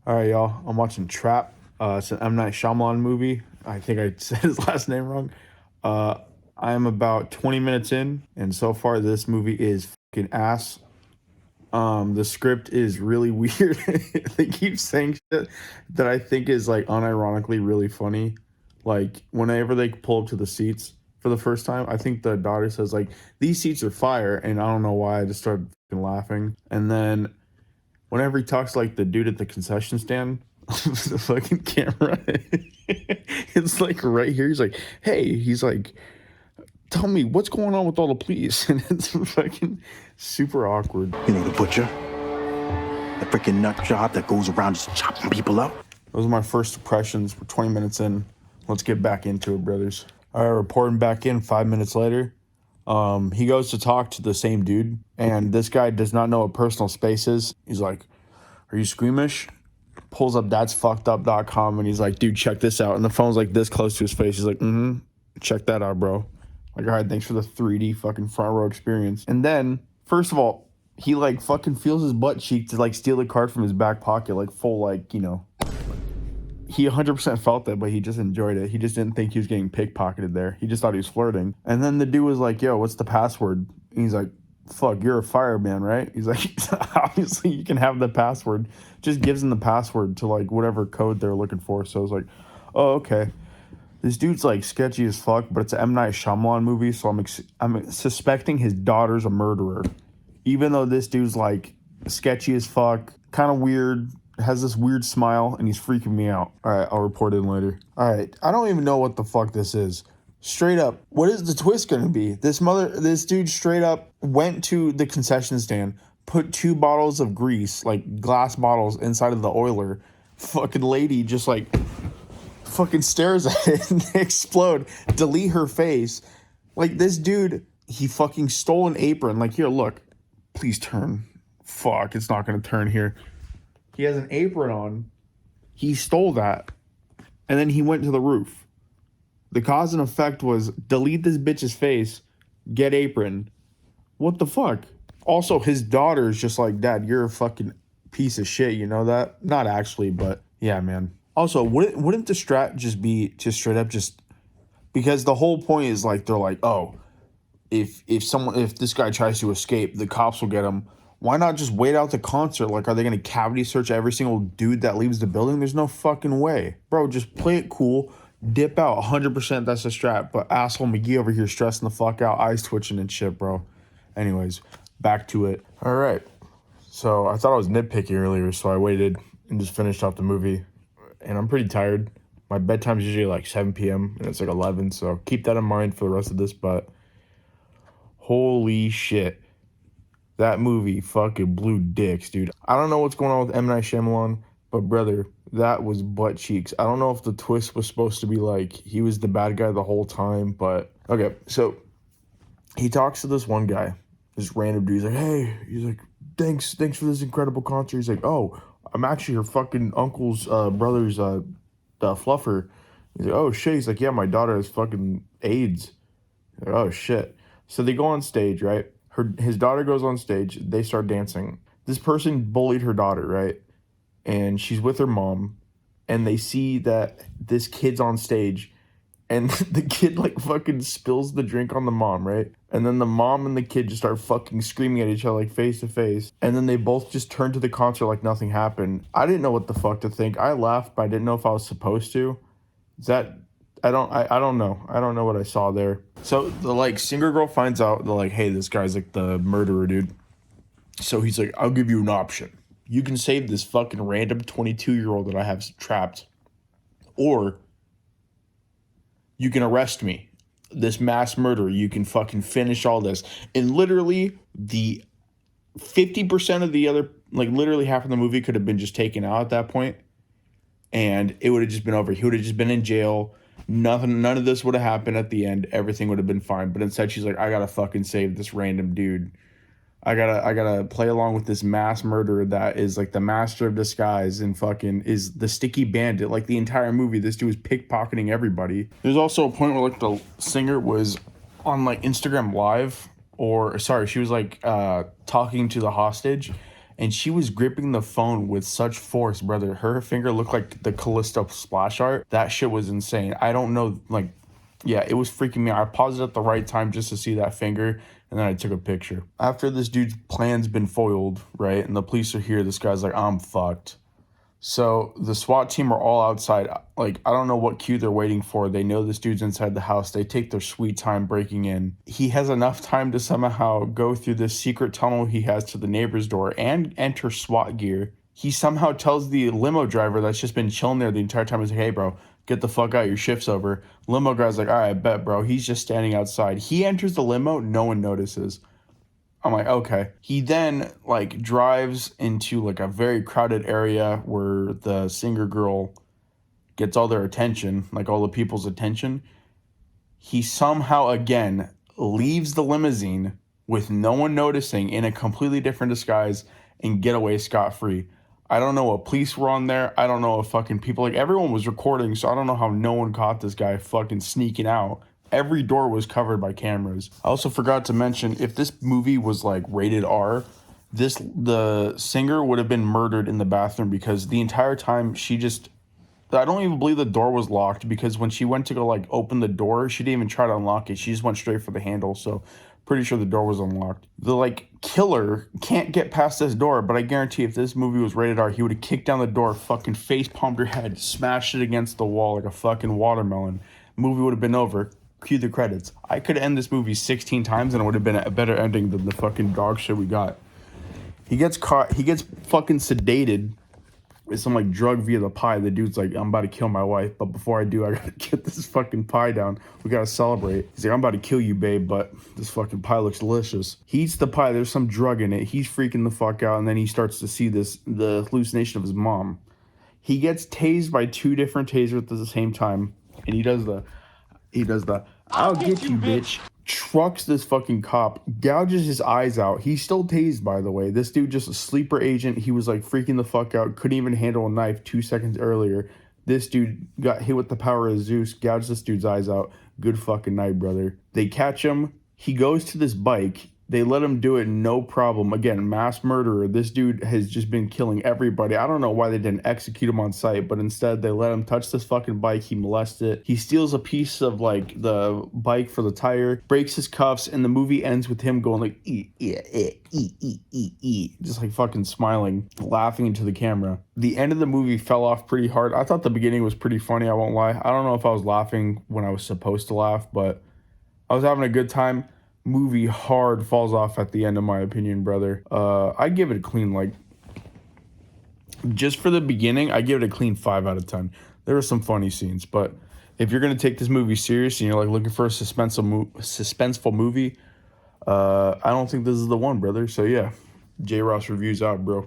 All right, y'all. I'm watching Trap. It's an M Night Shyamalan movie. I think I said his last name wrong. Uh, I am about 20 minutes in, and so far this movie is fucking ass. The script is really weird. They keep saying shit that I think is like unironically really funny. Like whenever they pull up to the seats for the first time, I think the daughter says like these seats are fire, and I don't know why I just started fucking laughing. And then whenever he talks like the dude at the concession stand, the fucking camera, it's like right here. He's like, "Hey," he's like, "Tell me what's going on with all the police," and it's fucking super awkward. You know the butcher? The freaking nut job that goes around just chopping people up? Those are my first impressions. We're 20 minutes in. Let's get back into it, brothers. All right, reporting back in 5 minutes later. He goes to talk to the same dude, and this guy does not know what personal space is. He's like, "Are you squeamish?" Pulls up that'sfuckedup.com and he's like, "Dude, check this out." And the phone's like this close to his face. He's like, check that out, bro. Like, all right, thanks for the 3D fucking front row experience. And then, first of all, he like fucking feels his butt cheek to like steal the card from his back pocket, like full, like, you know. He 100% felt that, but he just enjoyed it. He just didn't think he was getting pickpocketed there. He just thought he was flirting. And then the dude was like, "Yo, what's the password?" And he's like, "Fuck, you're a fireman, right?" He's like, "Obviously you can have the password." Just gives him the password to like whatever code they're looking for. So I was like, "Oh, okay." This dude's like sketchy as fuck, but it's an M Night Shyamalan movie, so I'm suspecting his daughter's a murderer, even though this dude's like sketchy as fuck, kind of weird, has this weird smile, and he's freaking me out. All right, I'll report in later. All right, I don't even know what the fuck this is. Straight up, what is the twist gonna be? This dude straight up went to the concession stand, put 2 bottles of grease, like glass bottles, inside of the oiler. Fucking lady just like fucking stares at it and they explode. Delete her face. Like this dude, he fucking stole an apron. Like, here, look. Please turn. Fuck, it's not gonna turn here. He has an apron on. He stole that. And then he went to the roof. The cause and effect was delete this bitch's face, get apron. What the fuck? Also, his daughter's just like, "Dad, you're a fucking piece of shit." You know that? Not actually, but yeah, man. Also, wouldn't the strat just be just straight up just because the whole point is like they're like, "Oh, if this guy tries to escape, the cops will get him." Why not just wait out the concert? Like, are they gonna cavity search every single dude that leaves the building? There's no fucking way, bro. Just play it cool, dip out. 100% that's a strat. But asshole McGee over here stressing the fuck out, eyes twitching and shit, bro. Anyways, back to it. All right. So I thought I was nitpicky earlier, so I waited and just finished off the movie. And I'm pretty tired. My bedtime's usually like 7 p.m. and it's like 11, so keep that in mind for the rest of this. But holy shit, that movie fucking blew dicks, dude. I don't know what's going on with M. Night Shyamalan, but brother, that was butt cheeks. I don't know if the twist was supposed to be like he was the bad guy the whole time, but okay. So he talks to this one guy, this random dude. He's like, "Hey," he's like, thanks for this incredible concert." He's like, "Oh, I'm actually your fucking uncle's brother's fluffer." He's like, "Oh shit." He's like, "Yeah, my daughter has fucking AIDS." Like, "Oh shit." So they go on stage, right? His daughter goes on stage. They start dancing. This person bullied her daughter, right? And she's with her mom, and they see that this kid's on stage, and the kid like fucking spills the drink on the mom, right? And then the mom and the kid just start fucking screaming at each other like face to face. And then they both just turn to the concert like nothing happened. I didn't know what the fuck to think. I laughed, but I didn't know if I was supposed to. Is that I don't know. I don't know what I saw there. So the like singer girl finds out, they're like, "Hey, this guy's like the murderer, dude." So he's like, "I'll give you an option. You can save this fucking random 22-year-old that I have trapped, or you can arrest me, this mass murderer. You can fucking finish all this." And literally the 50% of the other, like literally half of the movie could have been just taken out at that point, and it would have just been over. He would have just been in jail. None of this would have happened at the end. Everything would have been fine. But instead, she's like, "I gotta fucking save this random dude. I gotta play along with this mass murderer that is like the master of disguise and fucking is the sticky bandit." Like the entire movie, this dude was pickpocketing everybody. There's also a point where like the singer was on like Instagram Live, or sorry, she was like talking to the hostage, and she was gripping the phone with such force, brother. Her finger looked like the Callisto splash art. That shit was insane. I don't know, like, yeah, it was freaking me out. I paused it at the right time just to see that finger, and then I took a picture. After this dude's plan's been foiled, right, and the police are here, this guy's like, I'm fucked. So the SWAT team are all outside. Like, I don't know what cue they're waiting for. They know this dude's inside the house. They take their sweet time breaking in. He has enough time to somehow go through this secret tunnel he has to the neighbor's door and enter SWAT gear. He somehow tells the limo driver that's just been chilling there the entire time, he's like, hey, bro, get the fuck out. Your shift's over. Limo guy's like, all right, bet, bro. He's just standing outside. He enters the limo. No one notices. I'm like, okay. He then like drives into like a very crowded area where the singer girl gets all their attention, like all the people's attention. He somehow again leaves the limousine with no one noticing in a completely different disguise and get away scot-free. I don't know what police were on there. I don't know if fucking people, like everyone was recording, so I don't know how no one caught this guy fucking sneaking out. Every door was covered by cameras. I also forgot to mention, if this movie was like rated R, the singer would have been murdered in the bathroom because the entire time I don't even believe the door was locked, because when she went to go like open the door, she didn't even try to unlock it. She just went straight for the handle. So pretty sure the door was unlocked. The like killer can't get past this door, but I guarantee if this movie was rated R, he would have kicked down the door, fucking face palmed her head, smashed it against the wall like a fucking watermelon. Movie would have been over. Cue the credits. I could end this movie 16 times and it would have been a better ending than the fucking dog shit we got. He gets caught. He gets fucking sedated with some like drug via the pie. The dude's like, I'm about to kill my wife, but before I do, I gotta get this fucking pie down. We gotta celebrate. He's like, I'm about to kill you, babe, but this fucking pie looks delicious. He eats the pie. There's some drug in it. He's freaking the fuck out, and then he starts to see the hallucination of his mom. He gets tased by 2 different tasers at the same time, and he does the I'll get you, bitch. Trucks this fucking cop, gouges his eyes out. He's still tased, by the way. This dude just a sleeper agent. He was like freaking the fuck out. Couldn't even handle a knife 2 seconds earlier. This dude got hit with the power of Zeus, gouged this dude's eyes out. Good fucking night, brother. They catch him. He goes to this bike. They let him do it, no problem. Again, mass murderer. This dude has just been killing everybody. I don't know why they didn't execute him on sight, but instead they let him touch this fucking bike. He molested it. He steals a piece of like the bike for the tire, breaks his cuffs, and the movie ends with him going like, just like fucking smiling, laughing into the camera. The end of the movie fell off pretty hard. I thought the beginning was pretty funny, I won't lie. I don't know if I was laughing when I was supposed to laugh, but I was having a good time. Movie hard falls off at the end, in my opinion, brother. I give it a clean, like, just for the beginning, I give it a clean 5 out of 10. There were some funny scenes, but if you're gonna take this movie serious and you're like looking for a suspenseful movie, I don't think this is the one, brother. So yeah, J Ross reviews out, bro.